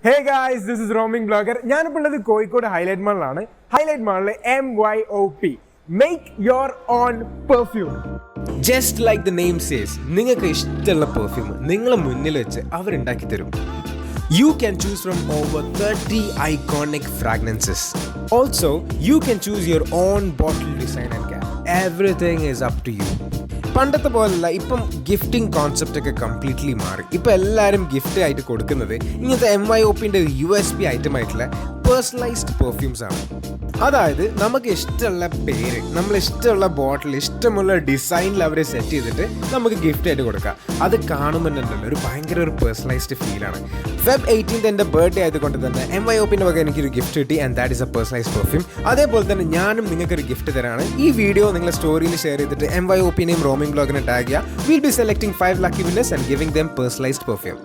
Hey guys, this is Roaming Blogger. ഞാനിപ്പോൾ ഉള്ളത് Kozhikode highlight മാളിലാണ്. ഹൈലൈറ്റ് മാളിലെ MYOP Make Your Own Perfume. Just like the name says, നിങ്ങൾക്ക് ഇഷ്ടമുള്ള പെർഫ്യൂം നിങ്ങളെ മുന്നിൽ വെച്ച് അവരുണ്ടാക്കി തരും. You can choose from over 30 iconic fragrances. Also, you can choose your own bottle design and cap. Everything is up to you. പണ്ടത്തെ പോലല്ല, ഇപ്പം gifting concept ഒക്കെ കംപ്ലീറ്റ്ലി മാറി. ഇപ്പം എല്ലാവരും ഗിഫ്റ്റ് ആയിട്ട് കൊടുക്കുന്നത് ഇങ്ങനത്തെ MYOPൻ്റെ USP ഐറ്റം ആയിട്ടുള്ള പേഴ്സണലൈസ്ഡ് പെർഫ്യൂംസ് ആണ്. അതായത് നമുക്ക് ഇഷ്ടമുള്ള പേര്, നമ്മളിഷ്ടമുള്ള ബോട്ടിൽ, ഇഷ്ടമുള്ള ഡിസൈനിൽ അവർ സെറ്റ് ചെയ്തിട്ട് നമുക്ക് ഗിഫ്റ്റ് ആയിട്ട് കൊടുക്കാം. അത് കാണുമ്പോൾ ഉണ്ടല്ലോ ഒരു ഭയങ്കര ഒരു പേഴ്സണലൈസ്ഡ് ഫീലാണ്. Feb 18th എൻ്റെ ബർത്ത്ഡേ ആയതുകൊണ്ട് തന്നെ MYOPൻ്റെ വക എനിക്കൊരു ഗിഫ്റ്റ് കിട്ടി, and that is A personalised perfume. അതേപോലെ തന്നെ ഞാനും നിങ്ങൾക്കൊരു ഗിഫ്റ്റ് തരാണ്. ഈ വീഡിയോ നിങ്ങളുടെ സ്റ്റോറിയിൽ ഷെയർ ചെയ്തിട്ട് MYOPനെയും റോമിംഗ് ബ്ലോഗിനെ ടാഗ് ചെയ്യുക. We'll be selecting 5 lucky winners and giving them personalized perfume.